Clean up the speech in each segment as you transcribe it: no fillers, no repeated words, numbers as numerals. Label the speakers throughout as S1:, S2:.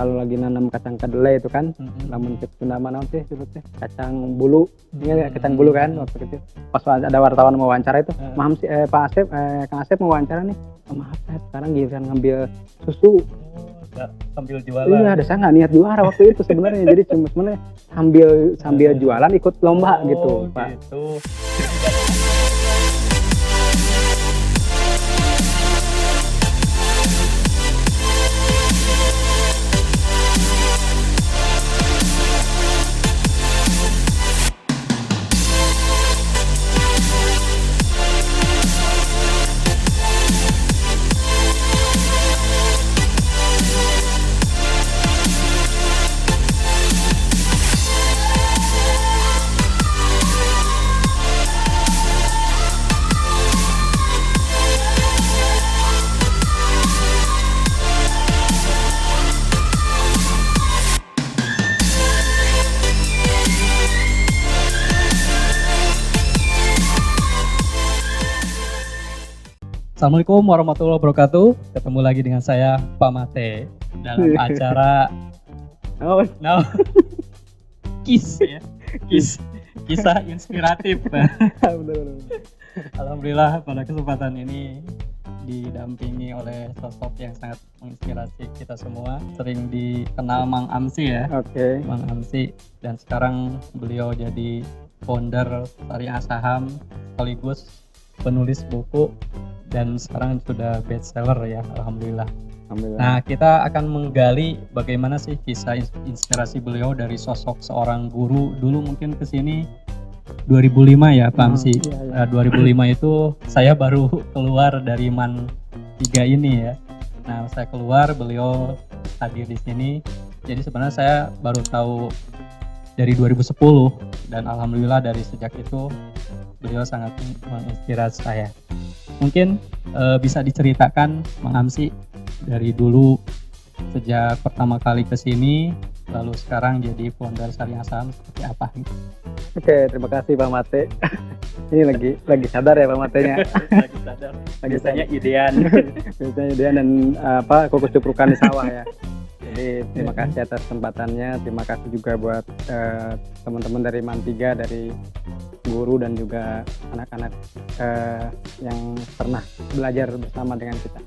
S1: kalau lagi nanam kacang kedelai itu kan, lamun itu nama naon sih sebutnya kacang bulu, ini kacang bulu kan waktu kecil. Pas ada wartawan mau wawancara itu, Maham sih Pak Asep, Kang Asep mau wawancara nih, maaf saya sekarang giliran ngambil susu.
S2: Sambil jualan.
S1: Iya, ada saya nggak niat juara waktu itu sebenarnya, jadi cuma sebenarnya sambil jualan ikut lomba gitu, Pak.
S2: Gitu. Assalamualaikum warahmatullahi wabarakatuh. Ketemu lagi dengan saya Pak Mate dalam acara KIS ya. Kisah inspiratif. Alhamdulillah pada kesempatan ini didampingi oleh sosok yang sangat menginspirasi kita semua. Sering dikenal Mang Amsi ya.
S1: Oke.
S2: Mang Amsi, dan sekarang beliau jadi founder Syariah Saham sekaligus penulis buku, dan sekarang sudah bestseller ya, alhamdulillah. Nah, kita akan menggali bagaimana sih kisah inspirasi beliau dari sosok seorang guru. Dulu mungkin kesini 2005 ya Pak Amsi.
S1: Iya.
S2: 2005 itu saya baru keluar dari MAN 3 ini ya. Nah, saya keluar, beliau hadir di sini. Jadi sebenarnya saya baru tahu dari 2010, dan alhamdulillah dari sejak itu beliau sangat menginspirasi saya. Mungkin bisa diceritakan Mang Amsi dari dulu sejak pertama kali ke sini, lalu sekarang jadi founder Syariah Saham, seperti apa gitu.
S1: Oke, terima kasih Pak Mate. Ini lagi sadar ya Pak Matenya.
S2: Lagi sadar. Biasanya idean.
S1: Biasanya idean dan kukus cuprukan di sawah ya. Jadi terima kasih atas kesempatannya, terima kasih juga buat teman-teman dari MAN 3, dari guru dan juga anak-anak yang pernah belajar bersama dengan kita.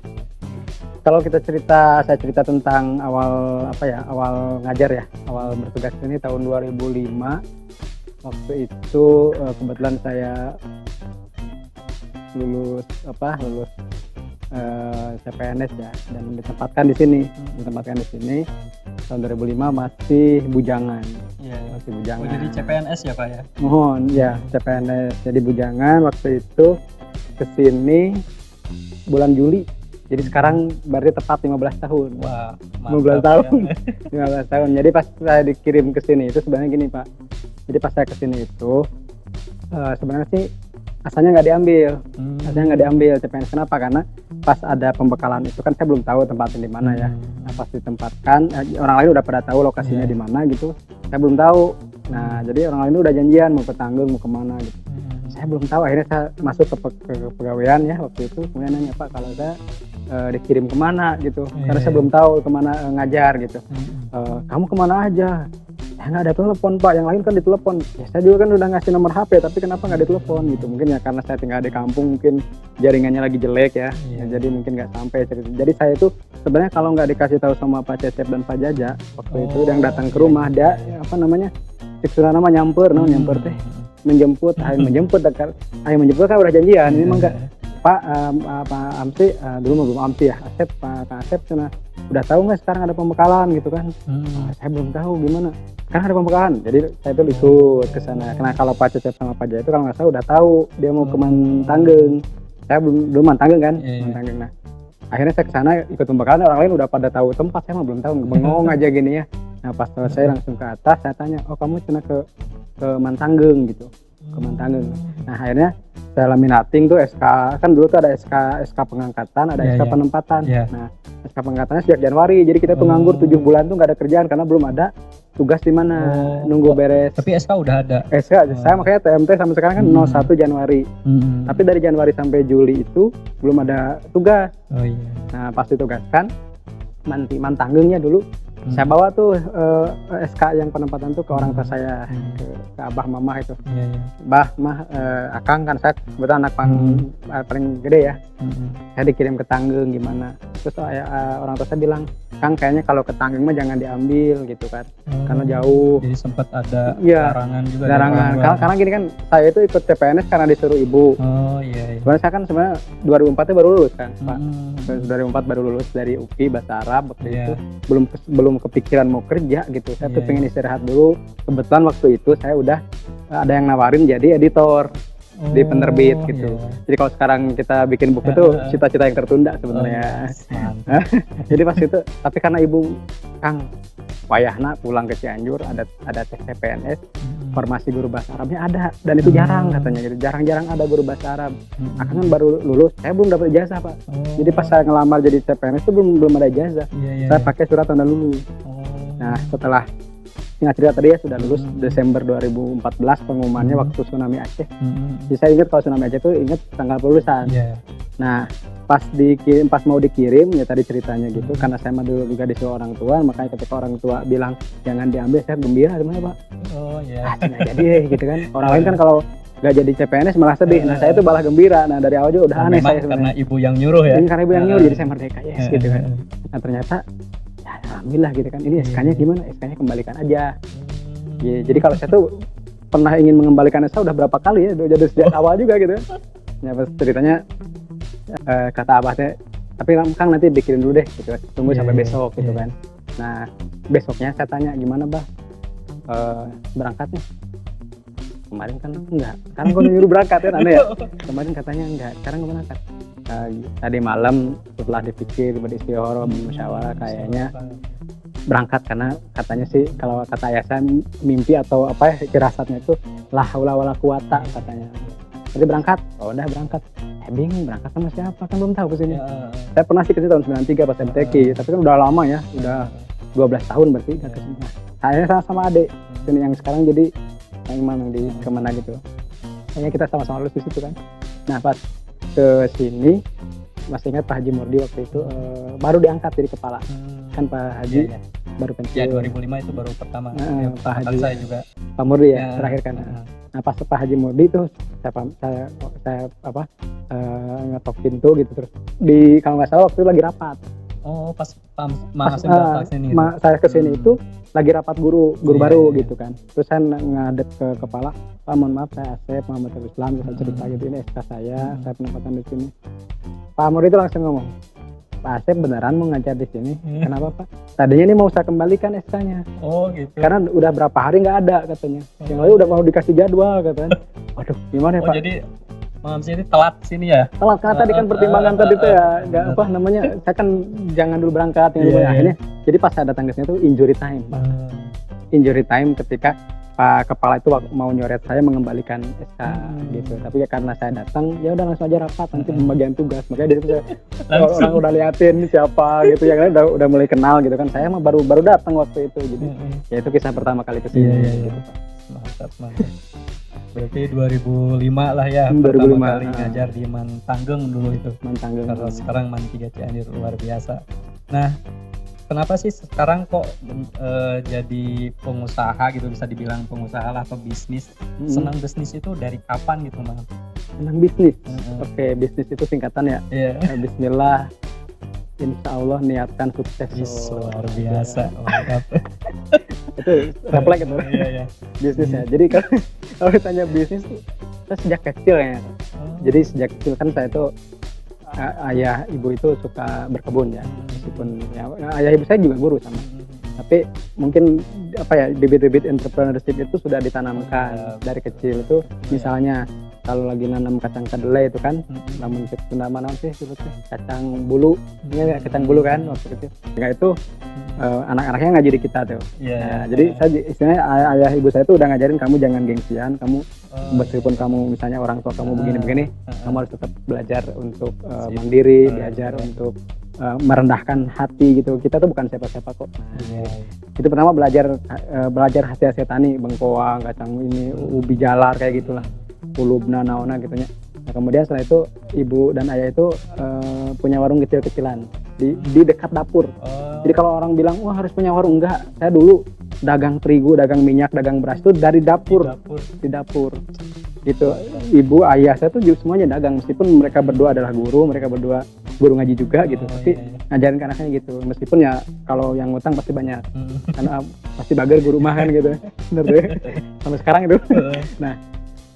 S1: Kalau saya cerita tentang awal ngajar ya, awal bertugas ini tahun 2005. Waktu itu kebetulan saya lulus CPNS ya, dan ditempatkan di sini tahun 2005 masih bujangan.
S2: Iya.
S1: Masih bujangan.
S2: Jadi CPNS ya Pak ya?
S1: Mohon ya, CPNS jadi bujangan. Waktu itu kesini bulan Juli. Jadi sekarang berarti tepat 15 tahun.
S2: Wah,
S1: 15 tahun. Ya. 15 tahun. Jadi pas saya dikirim ke sini itu sebenarnya gini Pak. Jadi pas saya ke sini itu sebenarnya sih asalnya nggak diambil CPNS. Kenapa? Karena pas ada pembekalan itu kan saya belum tahu tempatnya di mana ya. Nah, pas ditempatkan orang lain udah pada tahu lokasinya di mana gitu. Saya belum tahu. Nah, jadi orang lain udah janjian mau ke Tanggung, mau kemana gitu. Saya belum tahu. Akhirnya saya masuk ke pegawaian ya waktu itu. Kemudian nanya, Pak, kalau saya dikirim kemana gitu. Karena saya belum tahu kemana ngajar gitu. Kamu kemana aja? Nggak ada telepon Pak, yang lain kan ditelepon. Ya saya juga kan udah ngasih nomor HP, tapi kenapa nggak ditelepon gitu. Mungkin ya karena saya tinggal di kampung, mungkin jaringannya lagi jelek ya. Jadi mungkin nggak sampai. Jadi saya itu sebenarnya kalau nggak dikasih tahu sama Pak Cecep dan Pak Jaja waktu itu yang datang ke rumah, dia nama nyamper teh menjemput kan udah janjian. Ini emang nggak Pak Amsi dulu belum Amsi ya, Pak Asep sana udah tahu nggak sekarang ada pembekalan gitu kan. Saya belum tahu gimana, sekarang ada pembekalan. Jadi saya tuh ikut ke sana. Karena kalau Pak Cecep sama Pak Jaya itu kalau nggak salah udah tahu dia mau ke MAN Tanggeng. Saya belum MAN Tanggeng kan. MAN Tanggeng. Nah akhirnya saya ke sana ikut pembekalan, orang lain udah pada tahu tempat, saya mah belum tahu, bengong aja gini ya. Nah pas saya langsung ke atas, saya tanya, oh kamu cina ke MAN Tanggeng gitu, ke MAN Tanggeng. Nah akhirnya saya laminating tuh SK, kan dulu tuh ada SK pengangkatan, ada SK penempatan. Nah SK pengangkatannya sejak Januari, jadi kita tuh nganggur 7 bulan tuh nggak ada kerjaan karena belum ada tugas di mana, nunggu beres.
S2: Tapi SK udah ada.
S1: SK, saya makanya TMT sampai sekarang kan 01 Januari. Tapi dari Januari sampai Juli itu belum ada tugas. Nah pas ditugaskan MAN Tanggengnya dulu Saya bawa tuh SK yang penempatan tuh ke orang tua saya, ke abah mama itu.
S2: Iya, iya.
S1: Bah, mah, akang kan saya kebetulan anak paling gede ya. Saya dikirim ke Tanggeng gimana. Terus orang tua saya bilang, Kang kayaknya kalau ke Tanggeng mah jangan diambil gitu kan. Karena jauh.
S2: Jadi sempat ada
S1: Iya,
S2: larangan juga.
S1: larangan. Karena gini kan, saya itu ikut CPNS karena disuruh ibu.
S2: Oh iya, iya.
S1: Sebenarnya saya kan 2004 baru lulus kan, Pak. 2004 baru lulus dari UPI bahasa Arab waktu itu. Belum kepikiran mau kerja gitu. Saya tuh pengen istirahat dulu. Kebetulan waktu itu saya udah ada yang nawarin jadi editor di penerbit gitu. Jadi kalau sekarang kita bikin buku tuh cita-cita yang tertunda sebenarnya. Jadi pas itu, tapi karena ibu Kang wayahna pulang ke Cianjur ada tes CPNS, formasi guru bahasa Arabnya ada dan itu jarang katanya gitu. Jarang-jarang ada guru bahasa Arab. Akang kan baru lulus, saya belum dapat ijazah, Pak. Jadi pas saya ngelamar jadi CPNS itu belum ada ijazah. Saya pakai surat tanda lulus. Nah, setelah singkat cerita tadi ya sudah lulus Desember 2014 pengumumannya waktu tsunami Aceh. Jadi saya ingat kalau tsunami Aceh itu ingat tanggal kelulusan. Nah, pas mau dikirim ya tadi ceritanya gitu, karena saya dulu juga disuruh orang tua, makanya ketika orang tua bilang jangan diambil, saya gembira gimana, Pak. Nggak jadi gitu kan. Orang lain kan kalau nggak jadi CPNS malah sedih. Nah, saya itu malah gembira. Nah, dari awal juga udah aneh saya sebenarnya.
S2: Karena ibu yang nyuruh ya.
S1: Karena ibu yang nyuruh jadi saya merdeka gitu kan. Nah, ternyata ya alhamdulillah gitu kan. Ini SK-nya gimana? SK-nya kembalikan aja. Ya, jadi kalau saya tuh pernah ingin mengembalikan SK udah berapa kali ya, udah jadi sejak awal juga gitu. Ya pas ceritanya kata abahnya, tapi Kang nanti dikirim dulu deh gitu, tunggu sampai besok gitu kan. Nah besoknya saya tanya gimana bah, berangkat nih? Kemarin kan enggak, sekarang gue nyuruh berangkat kan aneh ya. Kemarin katanya enggak, sekarang gue berangkat. Tadi malam setelah dipikir beristighoroh musyawarah kayaknya berangkat, karena katanya sih kalau kata ayah saya mimpi atau apa ya firasatnya itu la haula wala quwata katanya. Jadi berangkat, oh udah berangkat. Bingung berangkat sama siapa kan belum tahu kesini. Saya pernah sih kesini tahun 93 pas MTQ, tapi kan udah lama ya, udah 12 tahun berarti nggak kesini. Saya sama adik sini yang sekarang jadi yang mana di kemana gitu. Kayaknya kita sama-sama lulus di situ kan. Nah pas ke sini masih ingat Pak Haji Murdi waktu itu baru diangkat jadi kepala. Kan Pak Haji baru pensiun. Ya 2005 itu baru pertama. Pak Haji saya juga. Pak Murdi ya terakhir kan. Nah pas Pak Haji Murdi itu saya ngetok pintu gitu, terus kalau nggak salah waktu itu lagi rapat. Oh pas saya kesini itu lagi rapat guru baru gitu kan. Terus saya ngadep ke kepala, Pak mohon maaf saya Asep Muhammad Islam, saya cerita gitu, ini SK saya penempatan di sini. Pak Murdi itu langsung ngomong, Pak Asep beneran mau ngajar di sini? Kenapa Pak? Tadinya ini mau saya kembalikan SK-nya. Oh gitu. Karena udah berapa hari nggak ada katanya. Yang lalu udah mau dikasih jadwal katanya. Waduh, gimana ya Pak? Jadi Mam sini telat sini ya? Telat karena tadi kan pertimbangan tadi itu ya, nggak apa namanya, saya kan jangan dulu berangkat, akhirnya. Jadi pas saya datang ke sini tuh injury time, Pak. Injury time ketika Pak Kepala itu mau nyoret saya mengembalikan SK gitu. Tapi ya karena saya datang, ya udah langsung aja rapat nanti pembagian tugas. Makanya dari itu orang udah liatin siapa gitu, yang lain udah mulai kenal gitu kan. Saya mah baru datang waktu itu, jadi ya itu kisah pertama kali kesini. Gitu, Pak. Mantap. Berarti 2005 lah ya, 2005. Pertama kali ngajar di Man Tanggeng dulu itu. Man Tanggeng. Kalau sekarang Man 3 Cianjur, luar biasa. Nah, kenapa sih sekarang kok jadi pengusaha gitu, bisa dibilang pengusaha lah atau bisnis? Senang bisnis itu dari kapan gitu, Bang? Senang bisnis? Oke, bisnis itu singkatan ya? Iya. Bismillah, insya Allah niatkan sukses. Luar biasa. Itu refleks itu. Iya. Bisnisnya. Jadi kalau ditanya bisnis tuh saya sejak kecil ya. Jadi sejak kecil kan saya tuh ayah ibu itu suka berkebun ya, meskipun ya, ayah ibu saya juga guru sama. Tapi mungkin bibit-bibit entrepreneurship itu sudah ditanamkan dari kecil itu. Misalnya kalau lagi nanam kacang kedelai itu kan, namun mana sih sebetulnya kacang bulu, ini kacang bulu kan waktu kecil. Nah itu anak-anaknya ngajari kita tuh. Jadi saya istilahnya ayah ibu saya tuh udah ngajarin kamu jangan gengsian, kamu meskipun kamu misalnya orang tua kamu begini-begini, kamu harus tetap belajar untuk mandiri, belajar untuk merendahkan hati gitu. Kita tuh bukan siapa-siapa kok. Itu pertama belajar hasil tani, bengkoang, kacang ini, ubi jalar kayak gitulah. Pulubna naona gitu nya. Nah, kemudian setelah itu ibu dan ayah itu punya warung kecil-kecilan di dekat dapur. Jadi kalau orang bilang wah harus punya warung, enggak. Saya dulu dagang terigu, dagang minyak, dagang beras itu dari dapur. Di dapur. Gitu. Ibu, ayah saya tuh juga semuanya dagang, meskipun mereka berdua adalah guru, mereka berdua guru ngaji juga gitu. Tapi ngajarin ke anaknya gitu. Meskipun ya kalau yang ngutang pasti banyak. Karena pasti bager guru mah kan gitu. Bener deh. Sampai sekarang itu. Nah,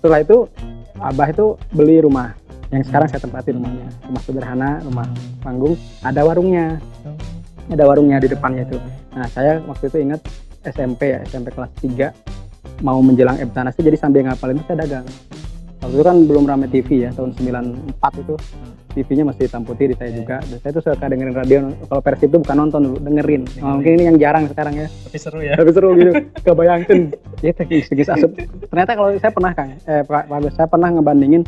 S1: setelah itu abah itu beli rumah yang sekarang saya tempati rumahnya. Rumah sederhana, rumah panggung, ada warungnya. Ada warungnya di depannya itu. Nah, saya waktu itu ingat SMP kelas 3 mau menjelang Ebtanasnya, jadi sambil ngapalin itu saya dagang. Waktu itu kan belum rame TV ya, tahun 94 itu TV-nya masih hitam putih di saya juga. Dan saya tuh suka dengerin radio, kalau Persib itu bukan nonton dulu, dengerin. Mungkin ini yang jarang sekarang ya.
S2: Tapi seru ya.
S1: Tapi seru gitu, kebayangkan. Ya tegis asup. Ternyata kalau saya pernah Kang, Pak Agus, saya pernah ngebandingin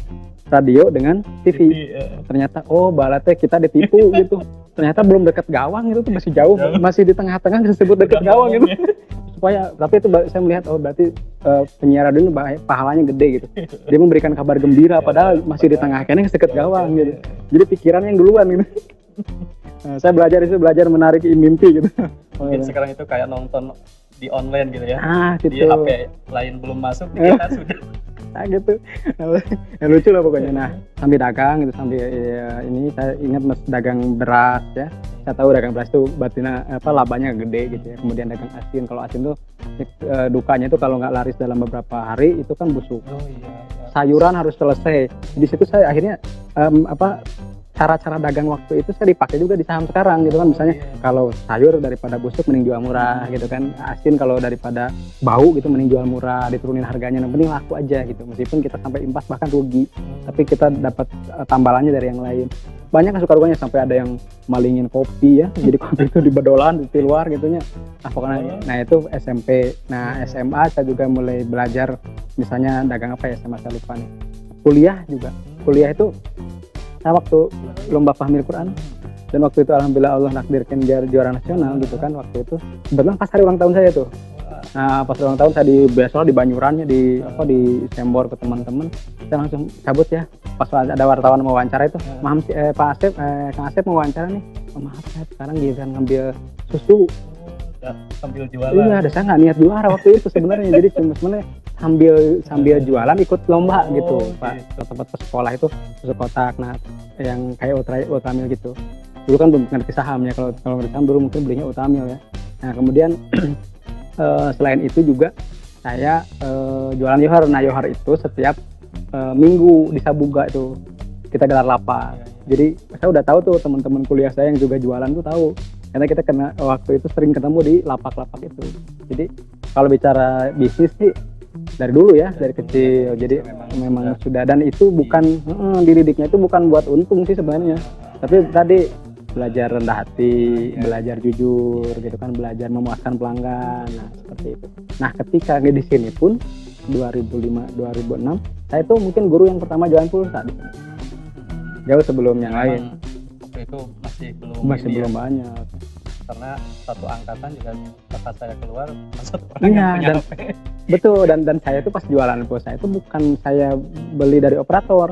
S1: radio dengan TV. Ternyata balatnya kita ditipu gitu. Ternyata belum dekat gawang, itu tuh masih jauh. Masih di tengah-tengah disebut dekat gawang gitu. Supaya, tapi itu saya melihat berarti penyiar radio ini pahalanya gede gitu. Dia memberikan kabar gembira padahal masih di tengah kene dekat gawang gitu. Jadi pikiran yang duluan gitu. Nah, saya belajar menarik mimpi gitu.
S2: Mungkin sekarang itu kayak nonton di online gitu ya.
S1: Gitu.
S2: Di HP lain belum masuk, di kita sudah.
S1: Nah gitu. Ya, lucu lah pokoknya. Nah, sambil dagang gitu, sambil ini saya ingat dagang beras ya. Saya tahu dagang beras itu batina labanya gede gitu ya. Kemudian dagang asin. Kalau asin tuh dukanya itu kalau nggak laris dalam beberapa hari itu kan busuk. Sayuran harus selesai. Di situ saya akhirnya cara-cara dagang waktu itu saya dipakai juga di saham sekarang gitu kan. Misalnya kalau sayur daripada busuk mending jual murah gitu kan. Asin kalau daripada bau gitu mending jual murah, diturunin harganya, yang penting laku aja gitu. Meskipun kita sampai impas bahkan rugi, tapi kita dapat tambalannya dari yang lain. Banyak yang suka ruganya, sampai ada yang malingin kopi ya. Jadi kopi itu di bedolan di luar gitunya. Pokoknya nah itu SMP. Nah, SMA saya juga mulai belajar misalnya dagang apa ya, SMA saya lupa nih. Kuliah juga. Kuliah itu saya waktu lomba Fahmil Quran, dan waktu itu alhamdulillah Allah nakdirkan juara nasional gitu kan. Waktu itu kebetulan pas hari ulang tahun saya tuh. Nah, pas ulang tahun saya di Besol, di Banyurannya, di Sembor ke teman-teman. Saya langsung cabut ya. Pas ada wartawan mau wawancara itu, Pak Asep, Kang Asep mau wawancara nih. Maaf saya sekarang giliran ngambil susu.
S2: Sambil jualan.
S1: Iya, saya nggak niat juara waktu itu sebenarnya. Jadi cuma sebenarnya sambil jualan ikut lomba gitu, Pak. Tempat sekolah itu susu kotak, nah yang kayak Ultramil gitu. Dulu kan belum ngerti sahamnya, kalau ngerti saham dulu mungkin belinya Ultramil ya. Nah kemudian selain itu juga saya jualan yohar. Nah yohar itu setiap minggu di Sabuga itu kita gelar lapak. Jadi saya udah tahu tuh, teman-teman kuliah saya yang juga jualan tuh tahu. Karena kita waktu itu sering ketemu di lapak-lapak itu. Jadi kalau bicara bisnis sih dari dulu ya, dari kecil. Jadi memang sudah, dan itu bukan dididiknya itu bukan buat untung sih sebenarnya. Tapi tadi belajar rendah hati, belajar jujur gitu kan, belajar memuaskan pelanggan. Nah, seperti itu. Nah, ketika di sini pun 2005 2006 saya itu mungkin guru yang pertama jualan pulsa di sini. Jauh sebelum yang lain.
S2: Waktu itu
S1: masih belum banyak.
S2: Karena satu angkatan juga pas saya keluar masuk orang yang punya HP.
S1: Betul, dan saya itu pas jualan pulsa itu bukan saya beli dari operator.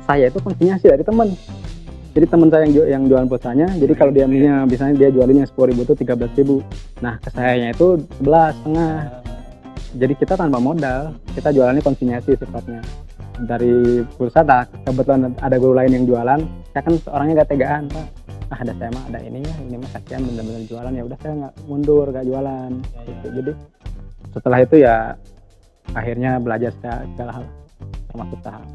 S1: Saya itu konsinyasi dari teman. Jadi teman saya yang jualan pulsanya, jadi kalau dia misalnya dia jualinnya 10.000 itu 13.000. Nah, ke sayanya itu 11,5. Jadi kita tanpa modal, kita jualannya konsinyasi sifatnya. Dari pulsa, kebetulan ada guru lain yang jualan, saya kan orangnya gak tegaan, Pak. Ada saya mah ada ini mah kasihan bener-bener jualan, ya udah saya nggak mundur, nggak jualan gitu. Jadi setelah itu ya akhirnya belajar segala hal termasuk saham.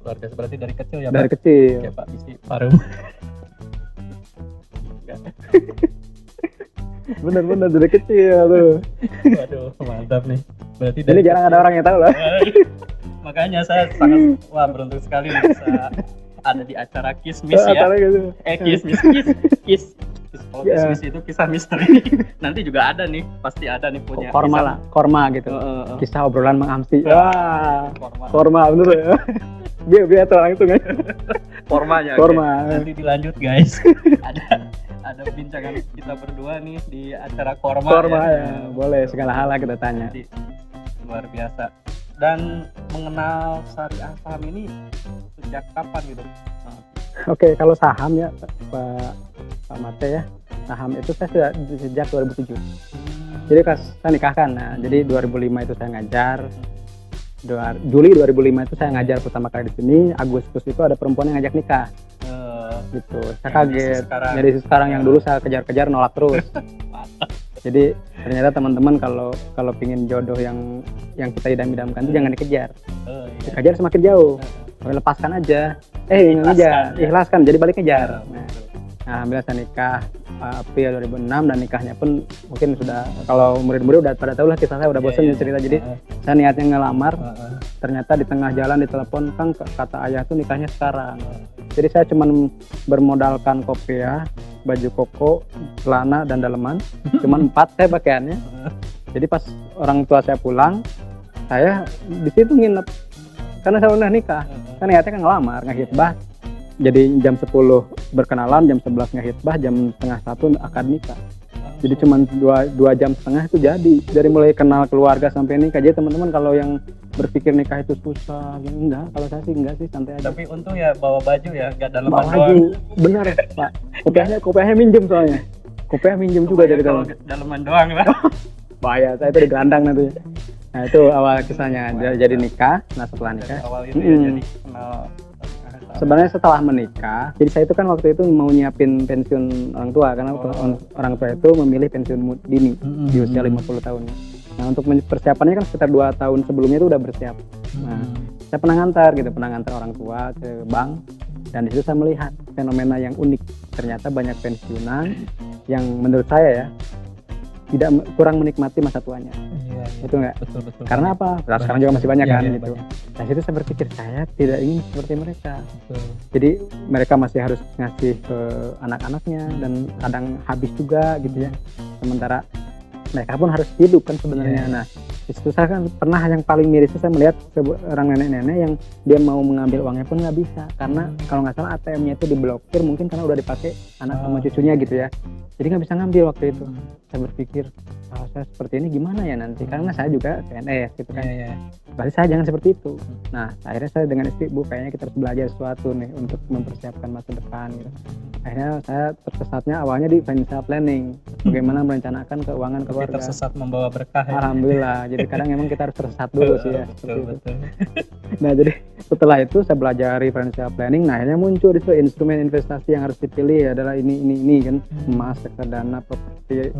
S2: Keluarga berarti dari kecil ya, Pak?
S1: Dari kecil.
S2: Ya Pak, isi parum.
S1: Bener-bener dari kecil tuh.
S2: Waduh, mantap nih. Berarti
S1: ini jarang ada orang yang tahu lah.
S2: Makanya saya sangat beruntung sekali bisa ada di acara Kismis ya.
S1: Gitu.
S2: Kismis. Kalau Kismis itu kisah misteri. Nanti juga ada nih, pasti ada nih punya.
S1: Korma gitu. Kisah obrolan Mang Amsi. Wah. Korma bener ya. Biar tuh orang itu kan.
S2: Korma.
S1: Okay.
S2: Nanti dilanjut guys. ada bincangan kita berdua nih di acara Korma
S1: ya. Boleh, segala hal lah kita tanya.
S2: Jadi, luar biasa. Dan mengenal syariah saham ini sejak kapan gitu?
S1: Oke, kalau saham ya Pak Mate ya, saham itu saya sudah sejak 2007. Jadi pas saya nikahkan, nah jadi 2005 itu saya ngajar, Juli 2005 itu saya ngajar pertama kali di sini, Agustus itu ada perempuan yang ngajak nikah. Gitu, saya kaget. Jadi sekarang yang dulu saya kejar-kejar nolak terus. Jadi ternyata teman-teman kalau pingin jodoh yang kita idam-idamkan itu jangan dikejar. Dikejar semakin jauh. Lepaskan aja. Ikhlaskan. Jadi balik kejar. Nah, alhamdulillah saya nikah April 2006 dan nikahnya pun mungkin sudah, kalau murid-murid udah pada tahu lah kisah saya, udah bosan cerita. Jadi saya niatnya ngelamar, ternyata di tengah jalan ditelepon, Kang, kata ayah tuh nikahnya sekarang. Jadi saya cuman bermodalkan kopiah, baju koko, celana dan daleman, cuman 4 saya pakaiannya. Jadi pas orang tua saya pulang, saya di situ nginep karena saya udah nikah. Kan niatnya kan ngelamar, ngahitbah. Jadi jam 10 berkenalan, jam 11 ngahitbah, jam setengah 1 akad nikah. Jadi cuma 2 jam setengah itu jadi. Dari mulai kenal keluarga sampai nikah. Jadi teman-teman kalau yang berpikir nikah itu susah, enggak. Kalau saya sih enggak sih, santai aja.
S2: Tapi untung ya bawa baju ya, enggak daleman
S1: bawa
S2: doang.
S1: baju, benar Pak. Kopiahnya minjem soalnya. Kopiah minjem juga dari
S2: kalau daleman doang lah.
S1: Bahaya, saya itu digelandang nanti. Nah itu awal kisahnya, jadi nikah. Nah setelah nikah.
S2: Awal itu ya jadi kenal.
S1: Sebenarnya setelah menikah, jadi saya itu kan waktu itu mau nyiapin pensiun orang tua, karena orang tua itu memilih pensiun dini di usia 50 tahun. Nah untuk persiapannya kan sekitar 2 tahun sebelumnya itu udah bersiap. Nah saya pernah ngantar orang tua ke bank, dan di situ saya melihat fenomena yang unik. Ternyata banyak pensiunan yang menurut saya ya kurang menikmati masa tuanya. Itu enggak? Betul. Karena apa? Sekarang juga masih banyak kan gitu. Nah situ saya berpikir saya tidak ingin seperti mereka. Betul. Jadi mereka masih harus ngasih ke anak-anaknya dan kadang habis juga gitu ya. Sementara mereka pun harus hidup kan sebenarnya. Nah itu saya kan pernah yang paling miris itu saya melihat orang nenek-nenek yang dia mau mengambil uangnya pun nggak bisa, karena kalau nggak salah ATM-nya itu diblokir, mungkin karena udah dipakai anak sama cucunya gitu ya. Jadi nggak bisa ngambil waktu itu. Saya berpikir kalau saya seperti ini gimana ya nanti, karena saya juga PNS gitu kan. Berarti saya jangan seperti itu. Nah akhirnya saya dengan istri, Bu kayaknya kita harus belajar sesuatu nih untuk mempersiapkan masa depan gitu. Akhirnya saya tersesatnya awalnya di financial planning, bagaimana merencanakan keuangan keluarga.
S2: Tersesat membawa berkah ya.
S1: Alhamdulillah. Jadi kadang memang kita harus tersesat dulu sih ya. Betul. Nah jadi setelah itu saya belajar financial planning. Nah akhirnya muncul di situ instrumen investasi yang harus dipilih adalah ini kan, emas, reksadana, properti,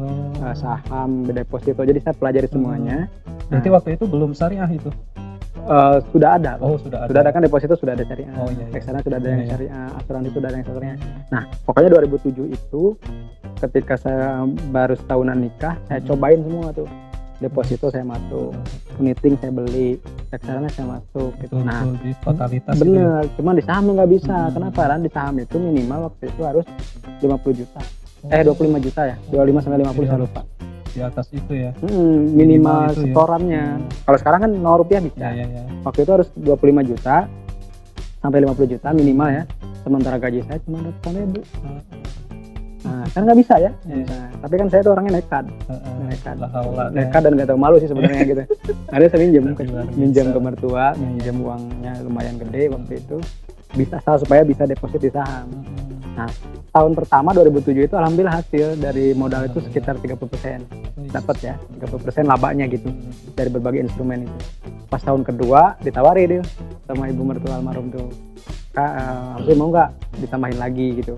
S1: saham, deposito. Jadi saya pelajari semuanya.
S2: Berarti waktu itu belum syariah itu?
S1: Sudah ada.
S2: Sudah
S1: ada kan, deposito sudah ada syariah. Reksadana sudah ada yang syariah, asuransi sudah ada yang syariah. Nah pokoknya 2007 itu ketika saya baru setahunan nikah, saya cobain semua tuh. Deposito saya masuk, uniting saya beli, reksadana saya masuk gitu. Nah
S2: di totalitas
S1: bener, cuman di saham nggak bisa. Kenapa? Karena di saham itu minimal waktu itu harus 50 juta 25 juta ya, 25 sampai 50 saya lupa.
S2: Di atas itu ya,
S1: minimal setorannya. Kalau sekarang kan 0 rupiah bisa. Waktu itu harus 25 juta sampai 50 juta minimal ya. Sementara gaji saya cuma ratusan ribu. Nah kan nggak bisa ya. Nah, tapi kan saya tuh orangnya nekat dan nggak tahu malu sih sebenarnya gitu. Ada saya minjem ke mertua, minjem uangnya lumayan gede waktu itu, bisa supaya bisa deposit di saham. Nah tahun pertama 2007 itu alhamdulillah hasil dari modal itu sekitar 30% dapat ya, 30% labanya gitu dari berbagai instrumen itu. Pas tahun kedua ditawari dia sama ibu mertua almarhum tuh, Kak harusnya mau nggak ditambahin lagi gitu.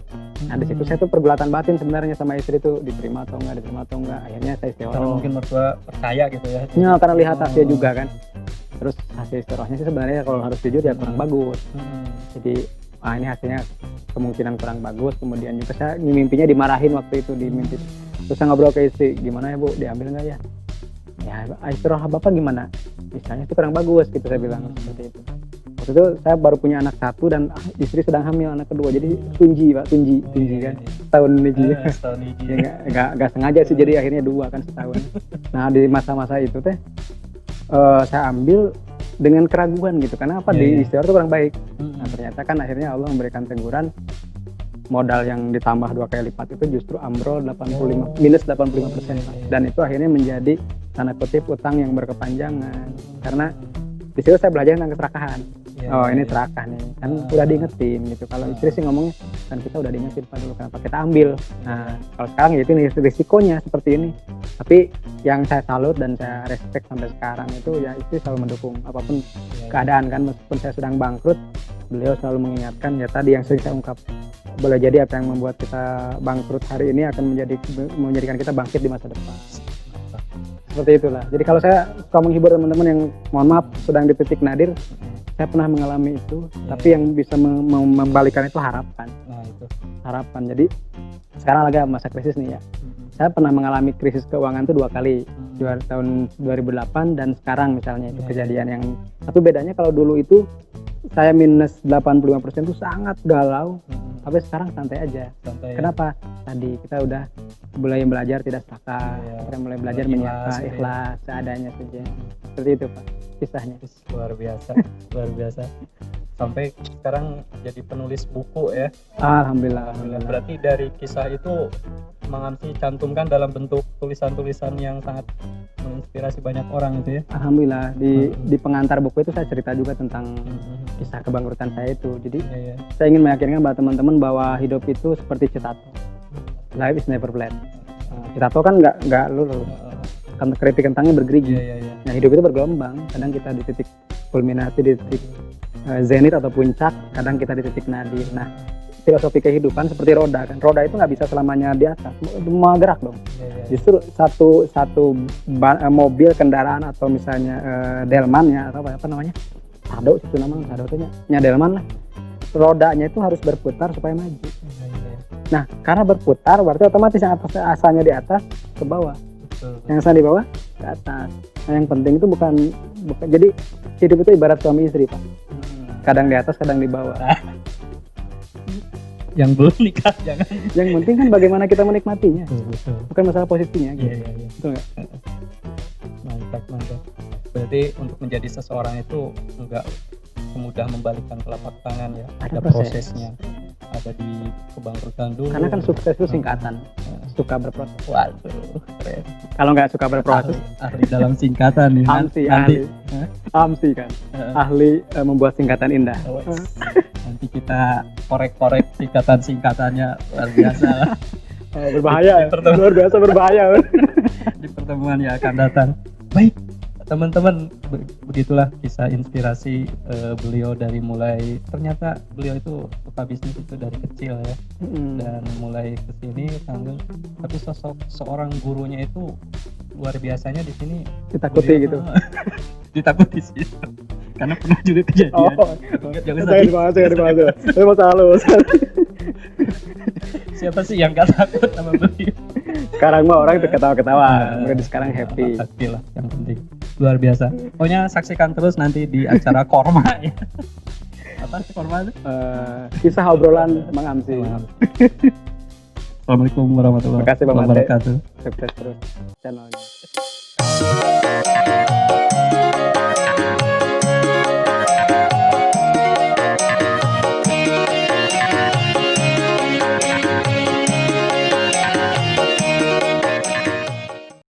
S1: Nah di situ saya tuh pergulatan batin sebenarnya sama istri tuh, diterima atau enggak. Akhirnya saya istiqoroh.
S2: Karena mungkin mertua percaya gitu ya.
S1: Ya karena lihat hasil juga kan. Terus hasil istiqorohnya sih sebenarnya kalau harus jujur ya kurang bagus. Jadi ini hasilnya kemungkinan kurang bagus. Kemudian juga saya mimpinya dimarahin waktu itu di mimpi. Terus saya ngobrol ke istri, gimana ya Bu, diambil nggak ya? Ya istiqoroh Bapak gimana? Misalnya itu kurang bagus gitu saya bilang seperti itu. Waktu itu saya baru punya anak 1 dan istri sedang hamil anak kedua, jadi tunji kan setahun ini ya, nggak sengaja sih, jadi akhirnya 2 kan setahun. Nah di masa-masa itu teh saya ambil dengan keraguan gitu, karena apa di istiqoroh itu kurang baik. Nah ternyata kan akhirnya Allah memberikan teguran, modal yang ditambah 2 kali lipat itu justru ambrol minus 85%, dan itu akhirnya menjadi tanda kutip utang yang berkepanjangan. Karena di situ saya belajar tentang keserakahan. oh ini serakah nih kan udah diingetin gitu. Kalau istri sih ngomongnya kan kita udah diingetin Pak dulu, kenapa kita ambil. Nah kalau sekarang ya itu nih risikonya seperti ini. Tapi yang saya salut dan saya respect sampai sekarang itu ya istri selalu mendukung apapun keadaan kan, meskipun saya sedang bangkrut beliau selalu mengingatkan ya tadi yang sering saya ungkap, boleh jadi apa yang membuat kita bangkrut hari ini akan menjadikan kita bangkit di masa depan. Seperti itulah. Jadi kalau saya suka menghibur teman-teman yang mohon maaf sedang di titik nadir, saya pernah mengalami itu, tapi yang bisa membalikan itu harapan.
S2: Nah itu
S1: Harapan. Jadi sekarang lagi masa krisis nih ya. Saya pernah mengalami krisis keuangan itu 2 kali, tahun 2008 dan sekarang misalnya itu kejadian yang. Tapi bedanya kalau dulu itu saya minus 85% itu sangat galau, tapi sekarang santai aja.
S2: santai.
S1: Kenapa? Tadi kita udah mulai belajar tidak serakah, kita mulai belajar menyapa, ikhlas seadanya saja. Seperti itu Pak kisahnya.
S2: Luar biasa, luar biasa. Sampai sekarang jadi penulis buku ya.
S1: Alhamdulillah.
S2: Berarti dari kisah itu Mang Amsi cantumkan dalam bentuk tulisan-tulisan yang sangat menginspirasi banyak orang itu ya.
S1: Alhamdulillah di pengantar buku itu saya cerita juga tentang kisah kebangkrutan saya itu. Jadi saya ingin meyakinkan bahwa teman-teman bahwa hidup itu seperti citato. Life is never flat. Citato kan nggak lurus. Kan keripik kentangnya bergerigi. Nah hidup itu bergelombang. Kadang kita di titik kulminasi, di titik zenit atau puncak. Kadang kita di titik nadir. Nah filosofi kehidupan seperti roda kan. Roda itu nggak bisa selamanya di atas. Mau gerak dong. Justru satu mobil kendaraan atau misalnya delman ya atau apa namanya? Sado itu namanya, sado itu nya delman lah. Rodanya itu harus berputar supaya maju. Nah, karena berputar berarti otomatis yang asalnya di atas ke bawah. Yang asalnya di bawah ke atas. Nah, yang penting itu bukan jadi hidup itu ibarat suami istri, Pak. Kadang di atas, kadang di bawah.
S2: Yang belum nikah jangan.
S1: Yang penting kan bagaimana kita menikmatinya. Bukan masalah posisinya gitu. Betul nggak?
S2: Mantap. Berarti untuk menjadi seseorang itu enggak semudah membalikkan telapak tangan ya. Ada prosesnya. Ada di kebangkrutan dulu.
S1: Karena kan sukses itu singkatan. Suka berproses.
S2: Waduh, keren.
S1: Kalau nggak suka berproses,
S2: ahli dalam singkatan nih.
S1: Amsi kan. Ahli membuat singkatan indah.
S2: Nanti kita korek-korek singkatan-singkatannya luar biasa lah.
S1: Berbahaya, luar biasa berbahaya.
S2: Di pertemuan yang akan datang. Baik, teman-teman, begitulah kisah inspirasi beliau dari mulai, ternyata beliau itu suka bisnis itu dari kecil ya. Dan mulai ke sini tanggung, tapi sosok seorang gurunya itu luar biasanya di sini.
S1: Ditakuti gitu.
S2: Ditakuti sih. Karena pernah juga kejadian. Jangan
S1: dibahas. Itu masalah lu.
S2: Siapa sih yang gak takut sama beliau?
S1: Sekarang mah orang ketawa-ketawa. Mungkin sekarang happy.
S2: Happy lah yang penting. Luar biasa. Pokoknya saksikan terus nanti di acara Korma ya. Apa Korma itu?
S1: Kisah obrolan Mang Amsi.
S2: Assalamualaikum warahmatullahi wabarakatuh.
S1: Sukses terus channelnya.